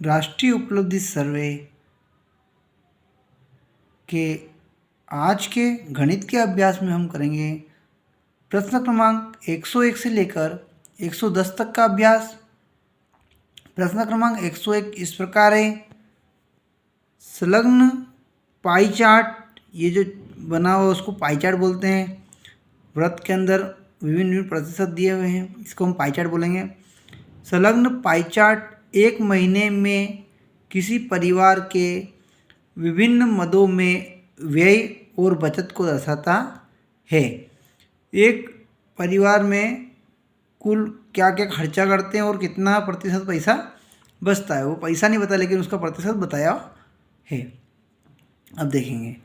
राष्ट्रीय उपलब्धि सर्वे के आज के गणित के अभ्यास में हम करेंगे प्रश्न क्रमांक 101 से लेकर 110 तक का अभ्यास। प्रश्न क्रमांक 101 इस प्रकार है, संलग्न पाई चार्ट, ये जो बना हुआ उसको पाई चार्ट बोलते हैं। वृत्त के अंदर विभिन्न विभिन्न प्रतिशत दिए हुए हैं, इसको हम पाई चार्ट बोलेंगे। संलग्न पाई चार्ट एक महीने में किसी परिवार के विभिन्न मदों में व्यय और बचत को दर्शाता है। एक परिवार में कुल क्या क्या खर्चा करते हैं और कितना प्रतिशत पैसा बचता है, वो पैसा नहीं बताया लेकिन उसका प्रतिशत बताया है। अब देखेंगे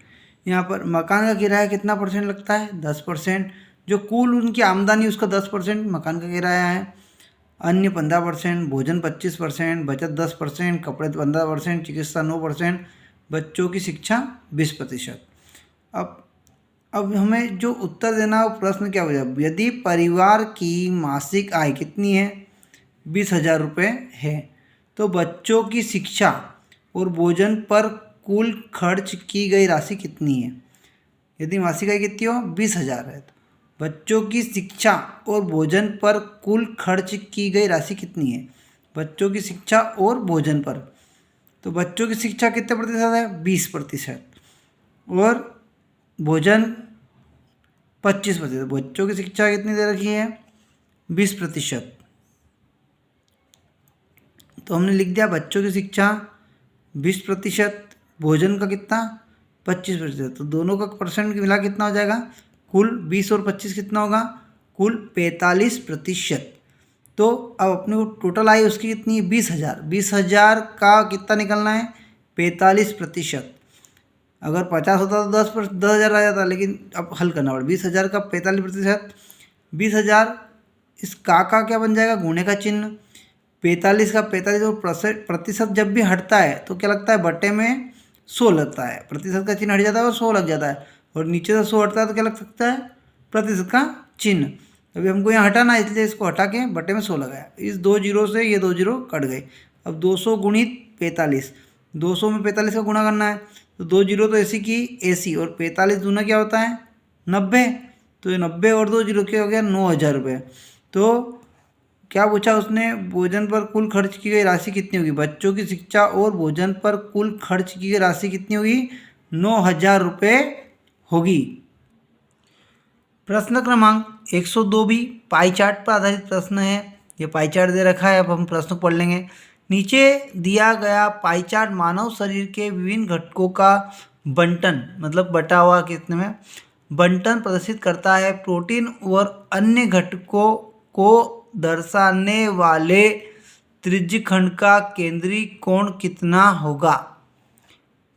यहाँ पर मकान का किराया कितना परसेंट लगता है, 10%। जो कुल उनकी आमदनी उसका 10% मकान का किराया है। अन्य 15%, भोजन 25%, बचत 10%, कपड़े 15%, चिकित्सा 9%, बच्चों की शिक्षा 20%। अब हमें जो उत्तर देना है वो प्रश्न क्या हो जाए, यदि परिवार की मासिक आय कितनी है, 20,000 रुपये है, तो बच्चों की शिक्षा और भोजन पर कुल खर्च की गई राशि कितनी है। यदि मासिक आय कितनी हो, 20,000 है, तो बच्चों की शिक्षा और भोजन पर कुल खर्च की गई राशि कितनी है। बच्चों की शिक्षा और भोजन पर, तो बच्चों की शिक्षा कितने प्रतिशत है, 20%, और भोजन 25%। बच्चों की शिक्षा कितनी दे रखी है, 20%। तो हमने लिख दिया बच्चों की शिक्षा 20%, भोजन का कितना 25%। तो दोनों का परसेंट मिला कितना हो जाएगा, कुल 20 और 25 कितना होगा, कुल 45%। तो अब अपने को टोटल आई उसकी कितनी है, 20,000। 20,000 का कितना निकलना है, 45%। अगर 50 होता तो 10,000 आ जाता, लेकिन अब हल करना पड़ा। 20,000 का 45%, 20,000 इस का क्या बन जाएगा, गुणे का चिन्ह। 45 का 45 और प्रतिशत जब भी हटता है तो क्या लगता है, बटे में 100 लगता है। प्रतिशत का चिन्ह हट जाता है और 100 लग जाता है, और नीचे से 100 हटता है तो क्या लग सकता है, प्रतिशत का चिन्ह। अभी हमको यहाँ हटाना है, इसलिए इसको हटा के बटे में 100 लगाया। इस 2 जीरो से ये 2 जीरो कट गए। अब 200 गुणित 45, 200 में 45 का गुणा करना है, तो 2 जीरो तो ऐसी की ऐसी, और 45 दूना क्या होता है, 90। तो ये 90 और 2 जीरो क्या हो गया, 9,000 रुपये। तो क्या पूछा उसने, भोजन पर कुल खर्च की गई राशि कितनी होगी। बच्चों की शिक्षा और भोजन पर कुल खर्च की गई राशि कितनी होगी, 9,000 रुपये होगी। प्रश्न क्रमांक 102 भी पाई चार्ट पर आधारित प्रश्न है। ये पाई चार्ट दे रखा है, अब हम प्रश्न पढ़ लेंगे। नीचे दिया गया पाई चार्ट मानव शरीर के विभिन्न घटकों का बंटन, मतलब बटा हुआ कितने में बंटन प्रदर्शित करता है। प्रोटीन और अन्य घटकों को दर्शाने वाले त्रिज्यखंड का केंद्रीय कोण कितना होगा।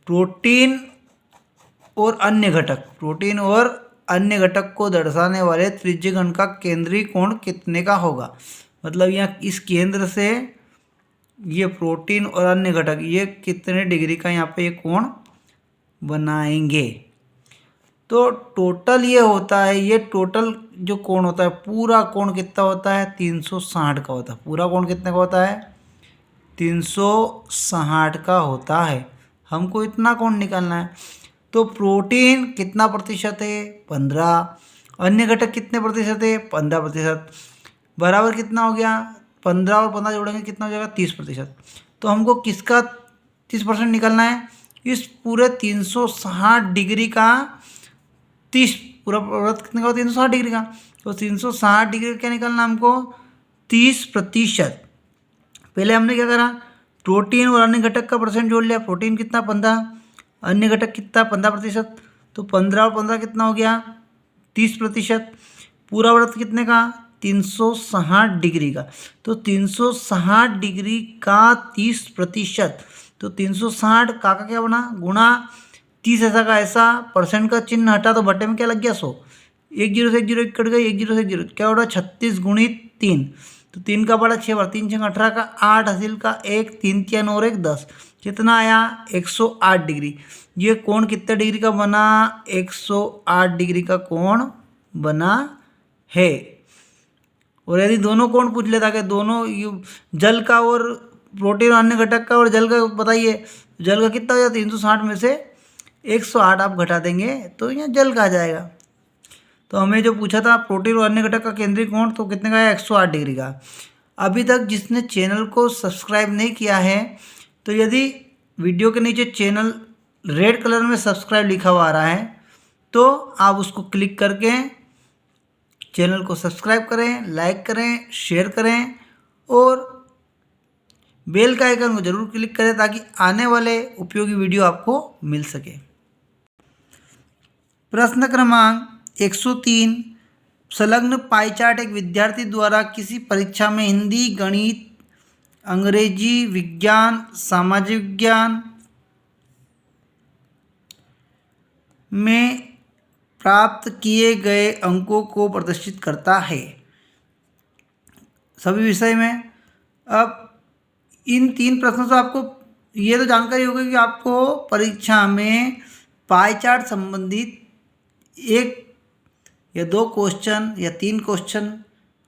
प्रोटीन और अन्य घटक को दर्शाने वाले त्रिज्यखंड का केंद्रीय कोण कितने का होगा। मतलब यहाँ इस केंद्र से ये प्रोटीन और अन्य घटक ये कितने डिग्री का यहाँ पे ये कोण बनाएंगे। तो टोटल ये होता है, ये टोटल जो कोण होता है, पूरा कोण कितना होता है, 360 का होता है। पूरा कोण कितने का होता है, 360 का होता है। हमको इतना कोण निकालना है। तो प्रोटीन कितना प्रतिशत है, 15। अन्य घटक कितने प्रतिशत है, 15%। बराबर कितना हो गया, 15 और 15 जोड़ेंगे कितना हो जाएगा, 30%। तो हमको किसका 30% निकालना है, इस पूरे 360 डिग्री का 30, पूरा वृत्त कितने का, 360 डिग्री का। तो 360 डिग्री का क्या निकालना हमको, 30%। पहले हमने क्या करा, प्रोटीन और अन्य घटक का परसेंट जोड़ लिया। प्रोटीन कितना, 15, अन्य घटक कितना, 15%। तो 15 और 15 कितना हो गया, 30%। पूरा वृत्त कितने का, 360 डिग्री का। तो 360 डिग्री का 30%। तो 360 का क्या बना, गुणा 30 ऐसा का ऐसा, परसेंट का चिन्ह हटा तो बटे में क्या लग गया, 100। 1 जीरो से 1 जीरो कट गई, 1 जीरो से 1 जीरो क्या हो रहा, 36 गुणित 3। तो 3 का बड़ा 6 बार, 3 6 18 का 8 हासिल का 1, 3 3 और 1 10, कितना आया, 108 डिग्री। ये कोण कितने डिग्री का बना, 108 डिग्री का कोण बना है। और यदि दोनों कोण पूछ लेता कि दोनों जल का और प्रोटीन और अन्य घटक का और जल का बताइए, जल का कितना हो जाता है 360 में से 108 आप घटा देंगे तो यहाँ जल का आ जाएगा। तो हमें जो पूछा था प्रोटीन और अन्य घटक का केंद्रीय कोण तो कितने का है 108 डिग्री का। अभी तक जिसने चैनल को सब्सक्राइब नहीं किया है तो यदि वीडियो के नीचे चैनल रेड कलर में सब्सक्राइब लिखा हुआ आ रहा है तो आप उसको क्लिक करके चैनल को सब्सक्राइब करें, लाइक करें, शेयर करें और बेल का आइकन को जरूर क्लिक करें ताकि आने वाले उपयोगी वीडियो आपको मिल सके। प्रश्न क्रमांक 103, संलग्न पाई चार्ट एक विद्यार्थी द्वारा किसी परीक्षा में हिंदी, गणित, अंग्रेजी, विज्ञान, सामाजिक विज्ञान में प्राप्त किए गए अंकों को प्रदर्शित करता है सभी विषय में। अब इन 3 प्रश्नों से आपको ये तो जानकारी होगी कि आपको परीक्षा में पाई चार्ट संबंधित 1 या 2 क्वेश्चन या 3 क्वेश्चन,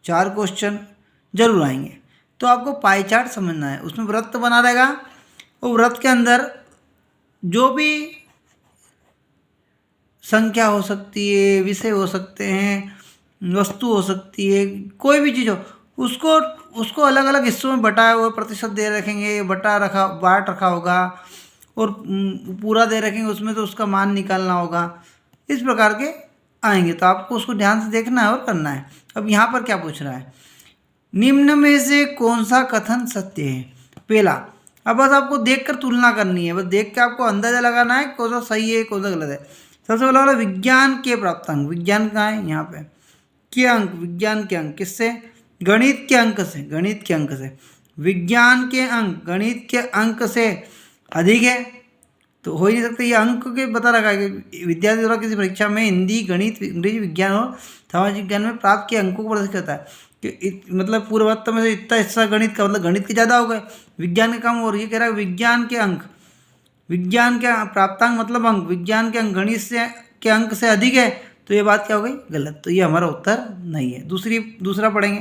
4 क्वेश्चन जरूर आएंगे। तो आपको पाई चार्ट समझना है, उसमें वृत्त बना रहेगा और वृत्त के अंदर जो भी संख्या हो सकती है, विषय हो सकते हैं, वस्तु हो सकती है, कोई भी चीज़ हो उसको अलग अलग हिस्सों में बटाए हुए प्रतिशत दे रखेंगे, बाट रखा होगा और पूरा दे रखेंगे उसमें तो उसका मान निकालना होगा। इस प्रकार के आएंगे तो आपको उसको ध्यान से देखना है और करना है। अब यहाँ पर क्या पूछ रहा है, निम्न में से कौन सा कथन सत्य है। पहला, अब बस आपको देखकर तुलना करनी है, बस देख के आपको अंदाजा लगाना है कौन सा सही है कौन सा गलत है। सबसे पहला वाला विज्ञान के प्राप्तांक, विज्ञान कहाँ है यहाँ पे, के अंक, विज्ञान के अंक किससे, गणित के अंक से, गणित के अंक से। विज्ञान के अंक गणित के अंक से अधिक है तो हो ही नहीं सकता। ये अंक के बता रखा है कि विद्यार्थी द्वारा किसी परीक्षा में हिंदी, गणित, अंग्रेजी, विज्ञान और सामाजिक विज्ञान में प्राप्त किए अंकों को प्रदर्शित करता है कि मतलब पूरे वक्त में से इतना हिस्सा गणित का, मतलब गणित के ज़्यादा हो गए, विज्ञान के कम। और ये कह रहा है विज्ञान के अंक, विज्ञान के प्राप्तांक मतलब अंक, विज्ञान के अंक गणित से के अंक से अधिक है तो ये बात क्या हो गई, गलत। तो ये हमारा उत्तर नहीं है। दूसरा पढ़ेंगे,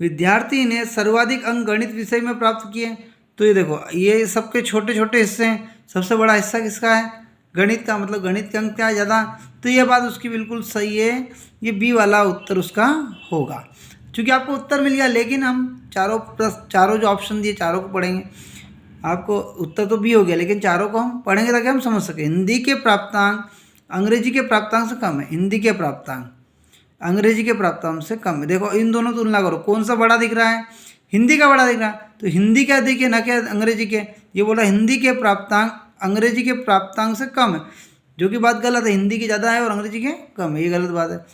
विद्यार्थी ने सर्वाधिक अंक गणित विषय में प्राप्त किए। तो ये देखो ये सबके छोटे छोटे हिस्से हैं, सबसे बड़ा हिस्सा किसका है, गणित का, मतलब गणित के अंक क्या है ज़्यादा। तो ये बात उसकी बिल्कुल सही है, ये बी वाला उत्तर उसका होगा। क्योंकि आपको उत्तर मिल गया लेकिन हम चारों जो ऑप्शन दिए चारों को पढ़ेंगे। आपको उत्तर तो बी हो गया लेकिन चारों को हम पढ़ेंगे ताकि हम समझ सकें। हिंदी के प्राप्तांक अंग्रेजी के प्राप्तांक से कम है, हिंदी के प्राप्तांक अंग्रेजी के प्राप्तांक से कम है। देखो इन दोनों तुलना करो, कौन सा बड़ा दिख रहा है, हिंदी का बड़ा दिख रहा है। तो हिंदी क्या दिखे ना क्या अंग्रेजी के, ये बोला हिंदी के प्राप्तांक अंग्रेजी के प्राप्तांक से कम है, जो कि बात गलत है। हिंदी की ज़्यादा है और अंग्रेजी के कम है, ये गलत बात है,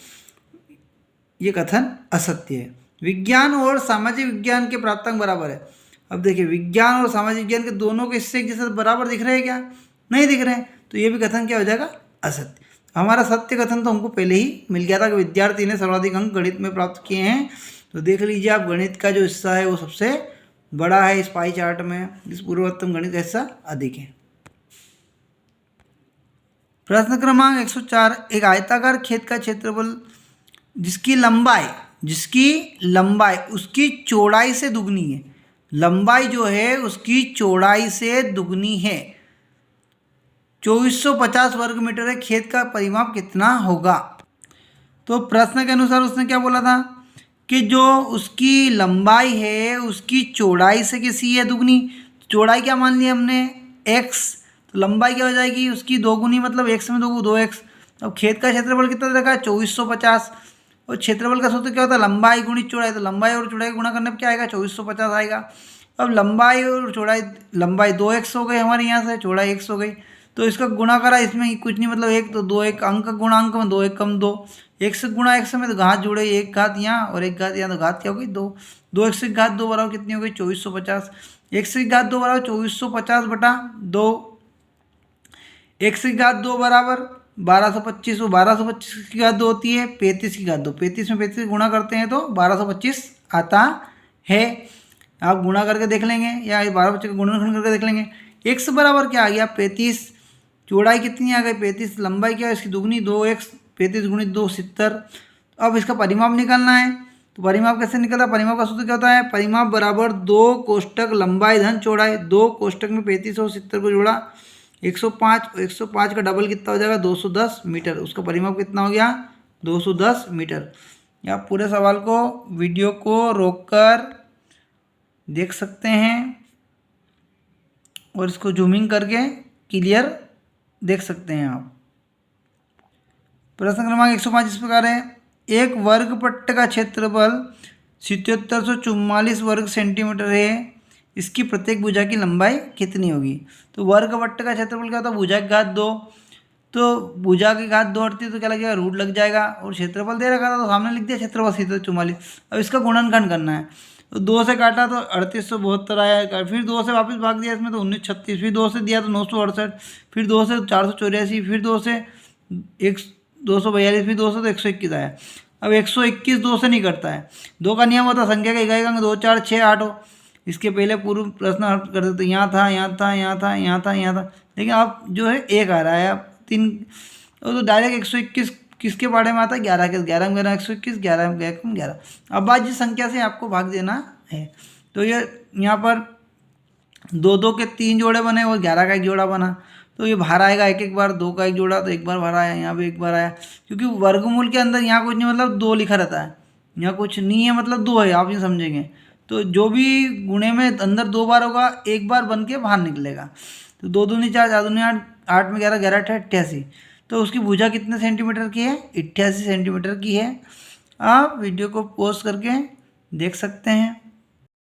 ये कथन असत्य है। विज्ञान और सामाजिक विज्ञान के प्राप्तांक बराबर है। अब देखिए विज्ञान और सामाजिक विज्ञान के दोनों के हिस्से एक जैसे बराबर दिख रहे हैं क्या, नहीं दिख रहे हैं, तो ये भी कथन क्या हो जाएगा, असत्य। हमारा सत्य कथन तो हमको पहले ही मिल गया था कि विद्यार्थी ने सर्वाधिक अंक गणित में प्राप्त किए हैं। तो देख लीजिए आप गणित का जो हिस्सा है वो सबसे बड़ा है इस पाई चार्ट में, इस पूर्वोत्तम गणित का हिस्सा अधिक है। प्रश्न क्रमांक 104, एक आयताकार खेत का क्षेत्रफल जिसकी लंबाई उसकी चौड़ाई से दुगनी है, लंबाई जो है उसकी चौड़ाई से दुगनी है, 2450 वर्ग मीटर है, खेत का परिमाप कितना होगा। तो प्रश्न के अनुसार उसने क्या बोला था कि जो उसकी लंबाई है उसकी चौड़ाई से किसी है दुगनी। चौड़ाई क्या मान लिया हमने, x, तो लंबाई क्या हो जाएगी उसकी 2 गुनी, मतलब x में 2x। अब खेत का क्षेत्रफल कितना रखा है 2450, और क्षेत्रफल का सूत्र क्या होता है, लंबाई गुणी चौड़ाई। तो लंबाई और चौड़ाई गुणा करने पर क्या आएगा, 2450 आएगा। अब लंबाई और चौड़ाई, लंबाई 2x हो गई हमारे यहाँ से, चौड़ाई x हो गई, तो इसका गुणा करा, इसमें कुछ नहीं, मतलब 1 तो 2 1 अंक गुणांक में 2 1 कम 2, x गुणा x में तो घात जुड़े, 1 घात यहाँ और 1 घात यहाँ, तो घात क्या हो गई 2, 2x की घात 2 बराबर कितनी हो गई 2450, x की घात 2 बराबर 2450 बटा 2, x की घात 2 बराबर 1225, वो 1225 की घात 2 होती है 35 की घात 2, 35 में 35 गुणा करते हैं तो 1225 आता है। आप गुणा करके देख लेंगे या 1225 का गुणनखंड करके देख लेंगे। x बराबर क्या आ गया 35, चौड़ाई कितनी आ गई 35, लंबाई क्या है इसकी दुगनी 2x, 35 गुणित 2 70। अब इसका परिमाप निकालना है, तो परिमाप कैसे निकलता? परिमाप का सूत्र क्या होता है? परिमाप बराबर 2 कोष्टक लंबाई धन चौड़ाई, 2 कोष्टक में 35 और 70 को जोड़ा 105, 105 का डबल कितना हो जाएगा? 210 मीटर। उसका परिमाप कितना हो गया? 210 मीटर। या पूरे सवाल को वीडियो को रोककर देख सकते हैं और इसको जूमिंग करके क्लियर देख सकते हैं आप। प्रश्न क्रमांक 105 इस प्रकार है, एक वर्ग पट्ट का क्षेत्रफल 7744 वर्ग सेंटीमीटर है, इसकी प्रत्येक भुजा की लंबाई कितनी होगी? तो वर्ग पट्ट का क्षेत्रफल क्या होता है? भुजा की घात 2, तो भुजा की घात 2 हटती है तो क्या लगेगा? रूट लग जाएगा। और क्षेत्रफल दे रखा था तो सामने लिख दिया क्षेत्रफल 7744। अब इसका गुणनखंड करना है, तो 2 से काटा तो 3872 आया, फिर 2 से वापस भाग दिया इसमें तो 1936, फिर 2 से दिया तो 968, फिर 2 से 484, फिर 2 से 242, फिर 2 से तो 121 आया। अब 121 2 से नहीं करता है, 2 का नियम होता संख्या का इकाई अंक 2 4 6 8 हो। इसके पहले पूर्व प्रश्न हल करते तो यहाँ था, यहाँ था, यहाँ था, यहाँ था, यहाँ था, लेकिन अब जो है 1 आ रहा है। अब 3 तो डायरेक्ट 121 किसके बारे में आता है? 11 के, 11 में 121, 11 में 11। अब बात जिस संख्या से आपको भाग देना है, तो ये यहाँ पर 2 के 3 जोड़े बने और 11 का एक जोड़ा बना, तो ये बाहर आएगा एक बार, 2 का एक जोड़ा तो एक बार बाहर आया, यहाँ पे एक बार आया, क्योंकि वर्गमूल के अंदर यहाँ कुछ नहीं, मतलब 2 लिखा रहता है, यहाँ कुछ नहीं है मतलब 2 है, आप ये समझेंगे। तो जो भी गुणे में अंदर 2 बार होगा, एक बार बन के बाहर निकलेगा। तो 2 दूनी 4, 4 दूनी 8, 8 में 11, 11 88, तो उसकी भुजा कितने सेंटीमीटर की है? 88 सेंटीमीटर की है। आप वीडियो को पॉज करके देख सकते हैं।